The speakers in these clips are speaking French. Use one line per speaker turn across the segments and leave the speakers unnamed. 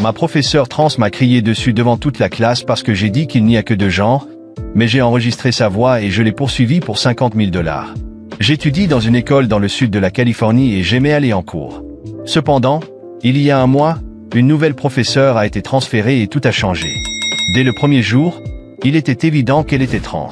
Ma professeure trans m'a crié dessus devant toute la classe parce que j'ai dit qu'il n'y a que deux genres, mais j'ai enregistré sa voix et je l'ai poursuivi pour 50 000 $. J'étudie dans une école dans le sud de la Californie et j'aimais aller en cours. Cependant, il y a un mois, une nouvelle professeure a été transférée et tout a changé. Dès le premier jour, il était évident qu'elle était trans.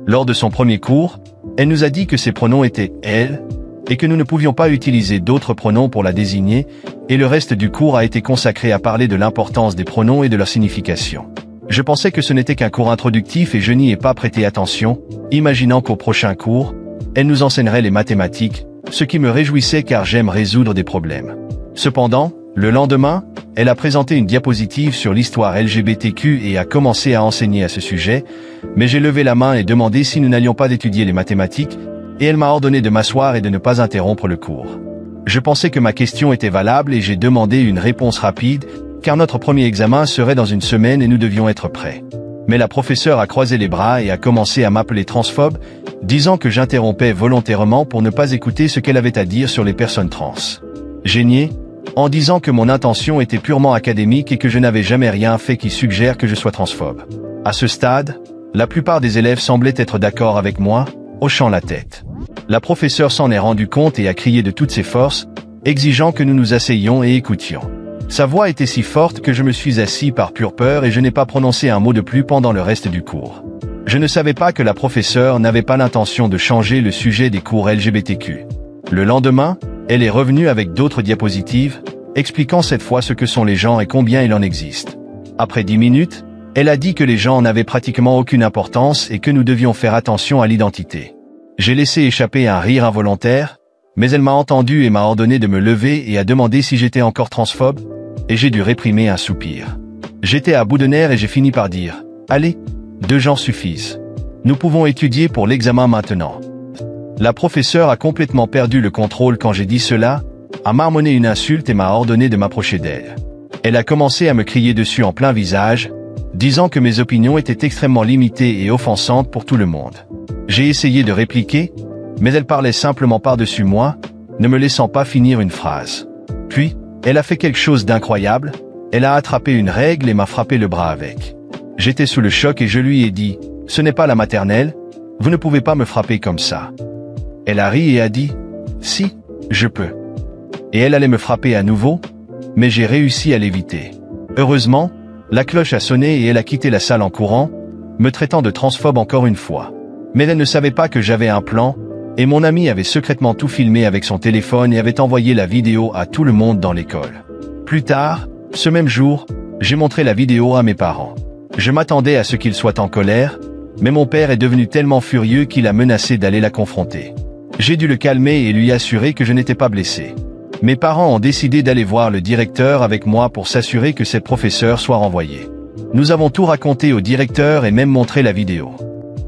Lors de son premier cours, elle nous a dit que ses pronoms étaient « elle » et que nous ne pouvions pas utiliser d'autres pronoms pour la désigner, et le reste du cours a été consacré à parler de l'importance des pronoms et de leur signification. Je pensais que ce n'était qu'un cours introductif et je n'y ai pas prêté attention, imaginant qu'au prochain cours, elle nous enseignerait les mathématiques, ce qui me réjouissait car j'aime résoudre des problèmes. Cependant, le lendemain, elle a présenté une diapositive sur l'histoire LGBTQ et a commencé à enseigner à ce sujet, mais j'ai levé la main et demandé si nous n'allions pas étudier les mathématiques, et elle m'a ordonné de m'asseoir et de ne pas interrompre le cours. Je pensais que ma question était valable et j'ai demandé une réponse rapide, car notre premier examen serait dans une semaine et nous devions être prêts. Mais la professeure a croisé les bras et a commencé à m'appeler transphobe, disant que j'interrompais volontairement pour ne pas écouter ce qu'elle avait à dire sur les personnes trans. J'ai nié, en disant que mon intention était purement académique et que je n'avais jamais rien fait qui suggère que je sois transphobe. À ce stade, la plupart des élèves semblaient être d'accord avec moi, hochant la tête. La professeure s'en est rendue compte et a crié de toutes ses forces, exigeant que nous nous asseyions et écoutions. Sa voix était si forte que je me suis assis par pure peur et je n'ai pas prononcé un mot de plus pendant le reste du cours. Je ne savais pas que la professeure n'avait pas l'intention de changer le sujet des cours LGBTQ. Le lendemain, elle est revenue avec d'autres diapositives, expliquant cette fois ce que sont les genres et combien il en existe. Après 10 minutes, elle a dit que les genres n'avaient pratiquement aucune importance et que nous devions faire attention à l'identité. J'ai laissé échapper un rire involontaire, mais elle m'a entendu et m'a ordonné de me lever et a demandé si j'étais encore transphobe, et j'ai dû réprimer un soupir. J'étais à bout de nerfs et j'ai fini par dire « Allez, 2 genres suffisent. Nous pouvons étudier pour l'examen maintenant. » La professeure a complètement perdu le contrôle quand j'ai dit cela, a marmonné une insulte et m'a ordonné de m'approcher d'elle. Elle a commencé à me crier dessus en plein visage, disant que mes opinions étaient extrêmement limitées et offensantes pour tout le monde. J'ai essayé de répliquer, mais elle parlait simplement par-dessus moi, ne me laissant pas finir une phrase. Puis, elle a fait quelque chose d'incroyable, elle a attrapé une règle et m'a frappé le bras avec. J'étais sous le choc et je lui ai dit « Ce n'est pas la maternelle, vous ne pouvez pas me frapper comme ça. » Elle a ri et a dit « Si, je peux. » Et elle allait me frapper à nouveau, mais j'ai réussi à l'éviter. Heureusement, la cloche a sonné et elle a quitté la salle en courant, me traitant de transphobe encore une fois. Mais elle ne savait pas que j'avais un plan, et mon ami avait secrètement tout filmé avec son téléphone et avait envoyé la vidéo à tout le monde dans l'école. Plus tard, ce même jour, j'ai montré la vidéo à mes parents. Je m'attendais à ce qu'ils soient en colère, mais mon père est devenu tellement furieux qu'il a menacé d'aller la confronter. J'ai dû le calmer et lui assurer que je n'étais pas blessé. Mes parents ont décidé d'aller voir le directeur avec moi pour s'assurer que cette professeure soit renvoyée. Nous avons tout raconté au directeur et même montré la vidéo.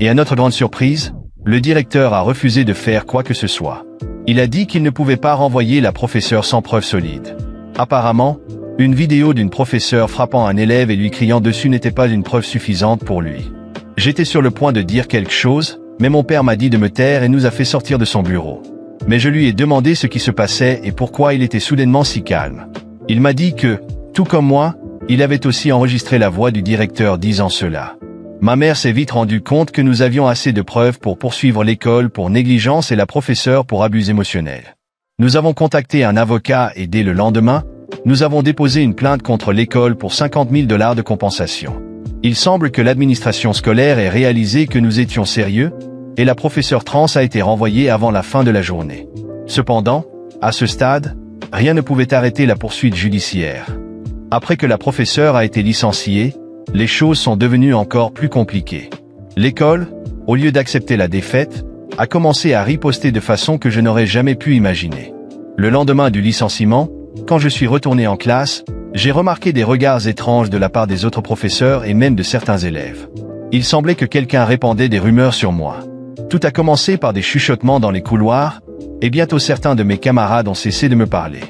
Et à notre grande surprise, le directeur a refusé de faire quoi que ce soit. Il a dit qu'il ne pouvait pas renvoyer la professeure sans preuve solide. Apparemment, une vidéo d'une professeure frappant un élève et lui criant dessus n'était pas une preuve suffisante pour lui. J'étais sur le point de dire quelque chose, mais mon père m'a dit de me taire et nous a fait sortir de son bureau. Mais je lui ai demandé ce qui se passait et pourquoi il était soudainement si calme. Il m'a dit que, tout comme moi, il avait aussi enregistré la voix du directeur disant cela. Ma mère s'est vite rendue compte que nous avions assez de preuves pour poursuivre l'école pour négligence et la professeure pour abus émotionnels. Nous avons contacté un avocat et dès le lendemain, nous avons déposé une plainte contre l'école pour 50 000 $ de compensation. Il semble que l'administration scolaire ait réalisé que nous étions sérieux, et la professeure trans a été renvoyée avant la fin de la journée. Cependant, à ce stade, rien ne pouvait arrêter la poursuite judiciaire. Après que la professeure a été licenciée, les choses sont devenues encore plus compliquées. L'école, au lieu d'accepter la défaite, a commencé à riposter de façon que je n'aurais jamais pu imaginer. Le lendemain du licenciement, quand je suis retourné en classe, j'ai remarqué des regards étranges de la part des autres professeurs et même de certains élèves. Il semblait que quelqu'un répandait des rumeurs sur moi. Tout a commencé par des chuchotements dans les couloirs, et bientôt certains de mes camarades ont cessé de me parler.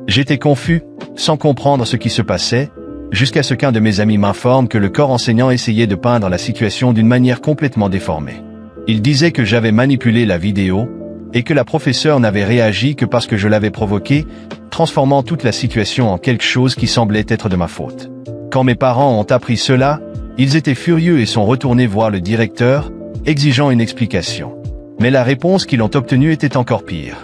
J'étais confus, sans comprendre ce qui se passait, jusqu'à ce qu'un de mes amis m'informe que le corps enseignant essayait de peindre la situation d'une manière complètement déformée. Il disait que j'avais manipulé la vidéo, et que la professeure n'avait réagi que parce que je l'avais provoqué, transformant toute la situation en quelque chose qui semblait être de ma faute. Quand mes parents ont appris cela, ils étaient furieux et sont retournés voir le directeur, exigeant une explication. Mais la réponse qu'ils ont obtenue était encore pire.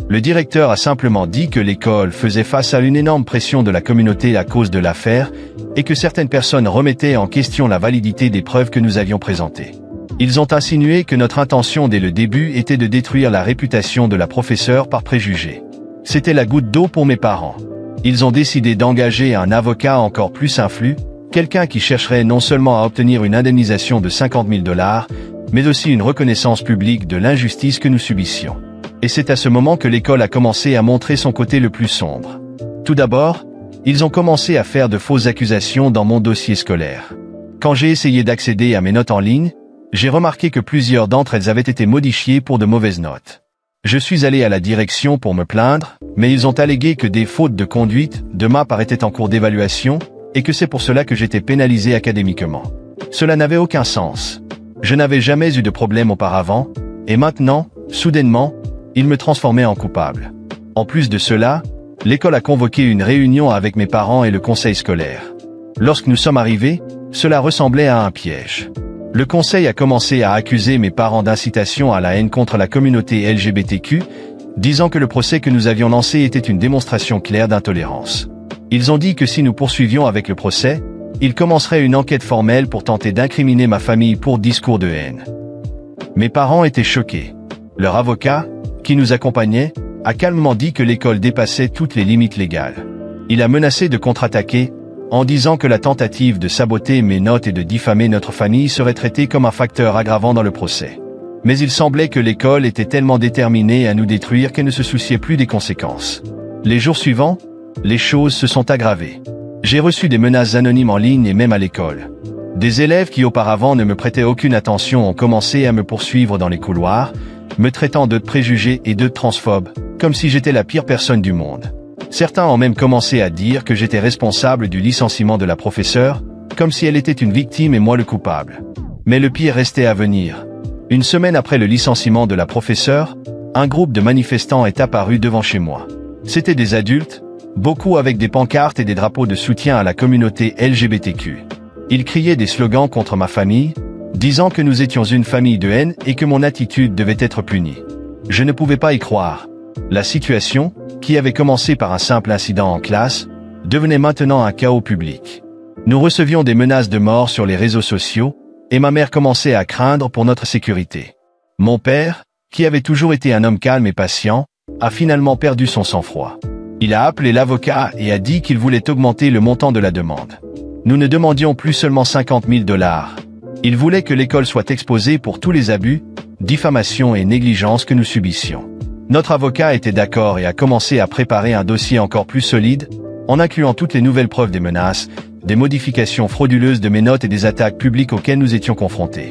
Le directeur a simplement dit que l'école faisait face à une énorme pression de la communauté à cause de l'affaire et que certaines personnes remettaient en question la validité des preuves que nous avions présentées. Ils ont insinué que notre intention dès le début était de détruire la réputation de la professeure par préjugés. C'était la goutte d'eau pour mes parents. Ils ont décidé d'engager un avocat encore plus influent, quelqu'un qui chercherait non seulement à obtenir une indemnisation de 50 000 $, mais aussi une reconnaissance publique de l'injustice que nous subissions. Et c'est à ce moment que l'école a commencé à montrer son côté le plus sombre. Tout d'abord, ils ont commencé à faire de fausses accusations dans mon dossier scolaire. Quand j'ai essayé d'accéder à mes notes en ligne, j'ai remarqué que plusieurs d'entre elles avaient été modifiées pour de mauvaises notes. Je suis allé à la direction pour me plaindre, mais ils ont allégué que des fautes de conduite de ma part étaient en cours d'évaluation et que c'est pour cela que j'étais pénalisé académiquement. Cela n'avait aucun sens. Je n'avais jamais eu de problème auparavant, et maintenant, soudainement, ils me transformaient en coupable. En plus de cela, l'école a convoqué une réunion avec mes parents et le conseil scolaire. Lorsque nous sommes arrivés, cela ressemblait à un piège. Le conseil a commencé à accuser mes parents d'incitation à la haine contre la communauté LGBTQ, disant que le procès que nous avions lancé était une démonstration claire d'intolérance. Ils ont dit que si nous poursuivions avec le procès, ils commenceraient une enquête formelle pour tenter d'incriminer ma famille pour discours de haine. Mes parents étaient choqués. Leur avocat, qui nous accompagnait, a calmement dit que l'école dépassait toutes les limites légales. Il a menacé de contre-attaquer, en disant que la tentative de saboter mes notes et de diffamer notre famille serait traitée comme un facteur aggravant dans le procès. Mais il semblait que l'école était tellement déterminée à nous détruire qu'elle ne se souciait plus des conséquences. Les jours suivants, les choses se sont aggravées. J'ai reçu des menaces anonymes en ligne et même à l'école. Des élèves qui auparavant ne me prêtaient aucune attention ont commencé à me poursuivre dans les couloirs, me traitant de préjugé et de transphobe, comme si j'étais la pire personne du monde. Certains ont même commencé à dire que j'étais responsable du licenciement de la professeure, comme si elle était une victime et moi le coupable. Mais le pire restait à venir. Une semaine après le licenciement de la professeure, un groupe de manifestants est apparu devant chez moi. C'étaient des adultes, beaucoup avec des pancartes et des drapeaux de soutien à la communauté LGBTQ. Ils criaient des slogans contre ma famille, disant que nous étions une famille de haine et que mon attitude devait être punie. Je ne pouvais pas y croire. La situation, qui avait commencé par un simple incident en classe, devenait maintenant un chaos public. Nous recevions des menaces de mort sur les réseaux sociaux, et ma mère commençait à craindre pour notre sécurité. Mon père, qui avait toujours été un homme calme et patient, a finalement perdu son sang-froid. Il a appelé l'avocat et a dit qu'il voulait augmenter le montant de la demande. Nous ne demandions plus seulement 50 000 $. Il voulait que l'école soit exposée pour tous les abus, diffamations et négligences que nous subissions. Notre avocat était d'accord et a commencé à préparer un dossier encore plus solide, en incluant toutes les nouvelles preuves des menaces, des modifications frauduleuses de mes notes et des attaques publiques auxquelles nous étions confrontés.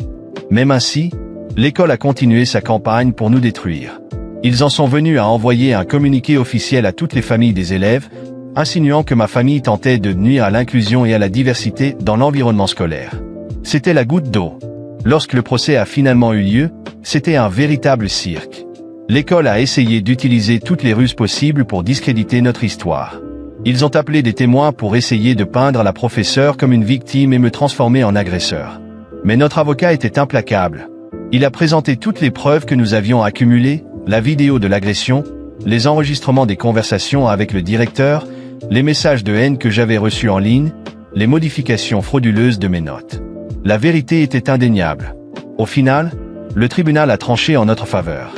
Même ainsi, l'école a continué sa campagne pour nous détruire. Ils en sont venus à envoyer un communiqué officiel à toutes les familles des élèves, insinuant que ma famille tentait de nuire à l'inclusion et à la diversité dans l'environnement scolaire. C'était la goutte d'eau. Lorsque le procès a finalement eu lieu, c'était un véritable cirque. L'école a essayé d'utiliser toutes les ruses possibles pour discréditer notre histoire. Ils ont appelé des témoins pour essayer de peindre la professeure comme une victime et me transformer en agresseur. Mais notre avocat était implacable. Il a présenté toutes les preuves que nous avions accumulées, la vidéo de l'agression, les enregistrements des conversations avec le directeur, les messages de haine que j'avais reçus en ligne, les modifications frauduleuses de mes notes. La vérité était indéniable. Au final, le tribunal a tranché en notre faveur.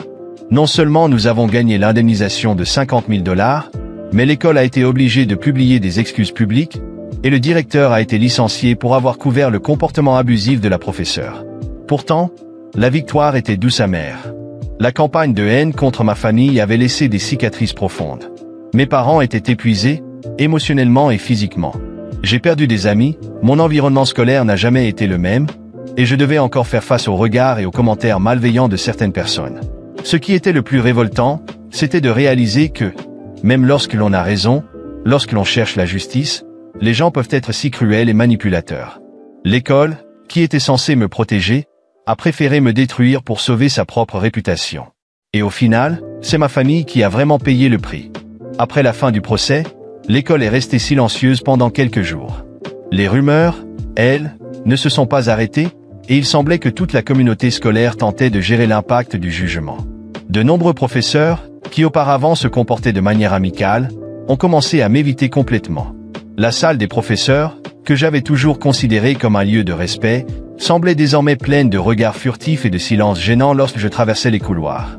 Non seulement nous avons gagné l'indemnisation de 50 000 $, mais l'école a été obligée de publier des excuses publiques, et le directeur a été licencié pour avoir couvert le comportement abusif de la professeure. Pourtant, la victoire était douce amère. La campagne de haine contre ma famille avait laissé des cicatrices profondes. Mes parents étaient épuisés, émotionnellement et physiquement. J'ai perdu des amis, mon environnement scolaire n'a jamais été le même, et je devais encore faire face aux regards et aux commentaires malveillants de certaines personnes. Ce qui était le plus révoltant, c'était de réaliser que, même lorsque l'on a raison, lorsque l'on cherche la justice, les gens peuvent être si cruels et manipulateurs. L'école, qui était censée me protéger, a préféré me détruire pour sauver sa propre réputation. Et au final, c'est ma famille qui a vraiment payé le prix. Après la fin du procès, l'école est restée silencieuse pendant quelques jours. Les rumeurs, elles, ne se sont pas arrêtées, et il semblait que toute la communauté scolaire tentait de gérer l'impact du jugement. De nombreux professeurs, qui auparavant se comportaient de manière amicale, ont commencé à m'éviter complètement. La salle des professeurs, que j'avais toujours considérée comme un lieu de respect, semblait désormais pleine de regards furtifs et de silences gênants lorsque je traversais les couloirs.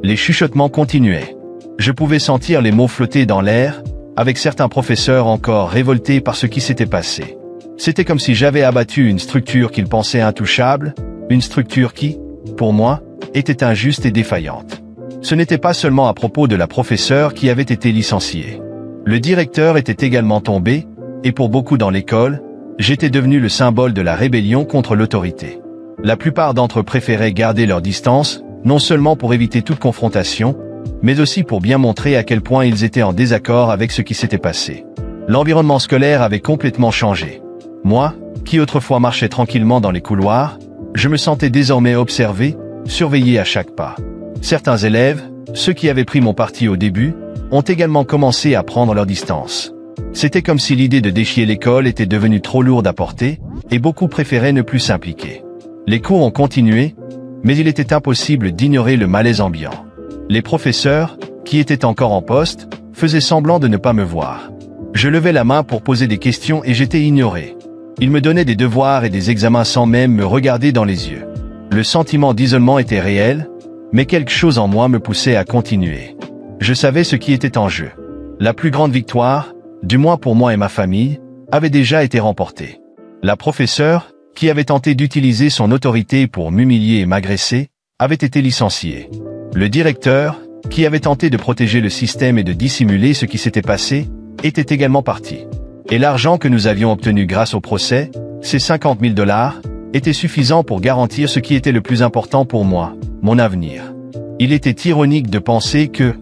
Les chuchotements continuaient. Je pouvais sentir les mots flotter dans l'air, avec certains professeurs encore révoltés par ce qui s'était passé. C'était comme si j'avais abattu une structure qu'ils pensaient intouchable, une structure qui, pour moi, était injuste et défaillante. Ce n'était pas seulement à propos de la professeure qui avait été licenciée. Le directeur était également tombé, et pour beaucoup dans l'école, j'étais devenu le symbole de la rébellion contre l'autorité. La plupart d'entre eux préféraient garder leur distance, non seulement pour éviter toute confrontation, mais aussi pour bien montrer à quel point ils étaient en désaccord avec ce qui s'était passé. L'environnement scolaire avait complètement changé. Moi, qui autrefois marchais tranquillement dans les couloirs, je me sentais désormais observé, surveillé à chaque pas. Certains élèves, ceux qui avaient pris mon parti au début, ont également commencé à prendre leur distance. C'était comme si l'idée de défier l'école était devenue trop lourde à porter, et beaucoup préféraient ne plus s'impliquer. Les cours ont continué, mais il était impossible d'ignorer le malaise ambiant. Les professeurs, qui étaient encore en poste, faisaient semblant de ne pas me voir. Je levais la main pour poser des questions et j'étais ignoré. Ils me donnaient des devoirs et des examens sans même me regarder dans les yeux. Le sentiment d'isolement était réel, mais quelque chose en moi me poussait à continuer. Je savais ce qui était en jeu. La plus grande victoire, du moins pour moi et ma famille, avait déjà été remportée. La professeure, qui avait tenté d'utiliser son autorité pour m'humilier et m'agresser, avait été licenciée. Le directeur, qui avait tenté de protéger le système et de dissimuler ce qui s'était passé, était également parti. Et l'argent que nous avions obtenu grâce au procès, ces 50 000 $, était suffisant pour garantir ce qui était le plus important pour moi, mon avenir. Il était ironique de penser que,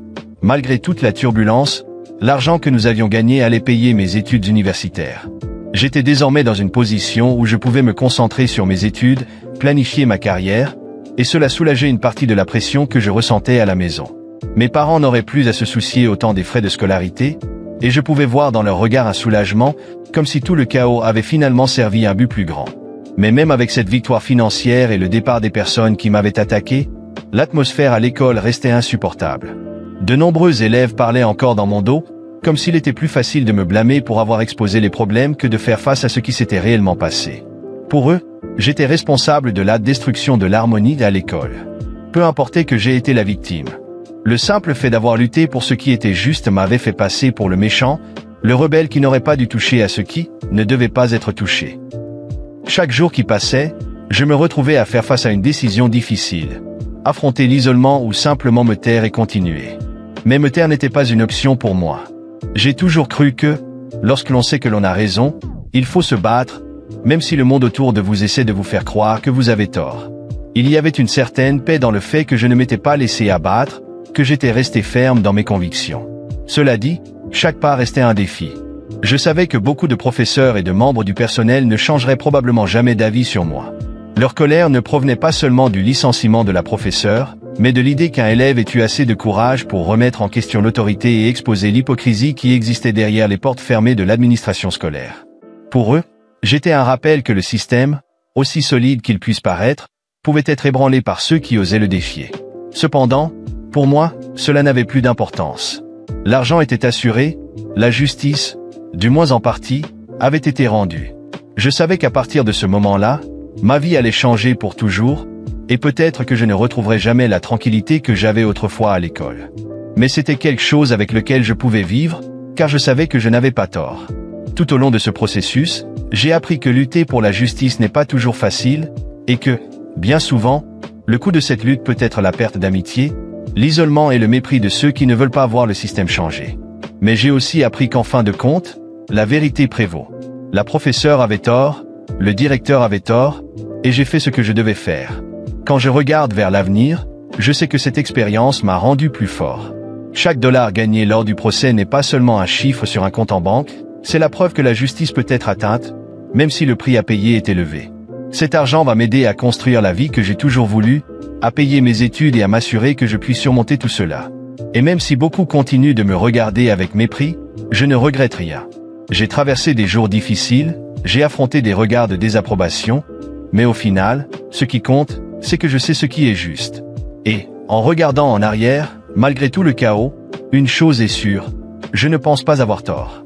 malgré toute la turbulence, l'argent que nous avions gagné allait payer mes études universitaires. J'étais désormais dans une position où je pouvais me concentrer sur mes études, planifier ma carrière, et cela soulageait une partie de la pression que je ressentais à la maison. Mes parents n'auraient plus à se soucier autant des frais de scolarité, et je pouvais voir dans leur regard un soulagement, comme si tout le chaos avait finalement servi un but plus grand. Mais même avec cette victoire financière et le départ des personnes qui m'avaient attaqué, l'atmosphère à l'école restait insupportable. De nombreux élèves parlaient encore dans mon dos, comme s'il était plus facile de me blâmer pour avoir exposé les problèmes que de faire face à ce qui s'était réellement passé. Pour eux, j'étais responsable de la destruction de l'harmonie à l'école. Peu importait que j'ai été la victime. Le simple fait d'avoir lutté pour ce qui était juste m'avait fait passer pour le méchant, le rebelle qui n'aurait pas dû toucher à ce qui ne devait pas être touché. Chaque jour qui passait, je me retrouvais à faire face à une décision difficile. Affronter l'isolement ou simplement me taire et continuer. Mais me taire n'était pas une option pour moi. J'ai toujours cru que, lorsque l'on sait que l'on a raison, il faut se battre, même si le monde autour de vous essaie de vous faire croire que vous avez tort. Il y avait une certaine paix dans le fait que je ne m'étais pas laissé abattre, que j'étais resté ferme dans mes convictions. Cela dit, chaque pas restait un défi. Je savais que beaucoup de professeurs et de membres du personnel ne changeraient probablement jamais d'avis sur moi. Leur colère ne provenait pas seulement du licenciement de la professeure, mais de l'idée qu'un élève ait eu assez de courage pour remettre en question l'autorité et exposer l'hypocrisie qui existait derrière les portes fermées de l'administration scolaire. Pour eux, j'étais un rappel que le système, aussi solide qu'il puisse paraître, pouvait être ébranlé par ceux qui osaient le défier. Cependant, pour moi, cela n'avait plus d'importance. L'argent était assuré, la justice, du moins en partie, avait été rendue. Je savais qu'à partir de ce moment-là, ma vie allait changer pour toujours, et peut-être que je ne retrouverais jamais la tranquillité que j'avais autrefois à l'école. Mais c'était quelque chose avec lequel je pouvais vivre, car je savais que je n'avais pas tort. Tout au long de ce processus, j'ai appris que lutter pour la justice n'est pas toujours facile, et que, bien souvent, le coût de cette lutte peut être la perte d'amitié, l'isolement et le mépris de ceux qui ne veulent pas voir le système changer. Mais j'ai aussi appris qu'en fin de compte, la vérité prévaut. La professeure avait tort, le directeur avait tort, et j'ai fait ce que je devais faire. Quand je regarde vers l'avenir, je sais que cette expérience m'a rendu plus fort. Chaque dollar gagné lors du procès n'est pas seulement un chiffre sur un compte en banque, c'est la preuve que la justice peut être atteinte, même si le prix à payer est élevé. Cet argent va m'aider à construire la vie que j'ai toujours voulu, à payer mes études et à m'assurer que je puisse surmonter tout cela. Et même si beaucoup continuent de me regarder avec mépris, je ne regrette rien. J'ai traversé des jours difficiles, j'ai affronté des regards de désapprobation, mais au final, ce qui compte, c'est que je sais ce qui est juste. Et, en regardant en arrière, malgré tout le chaos, une chose est sûre, je ne pense pas avoir tort.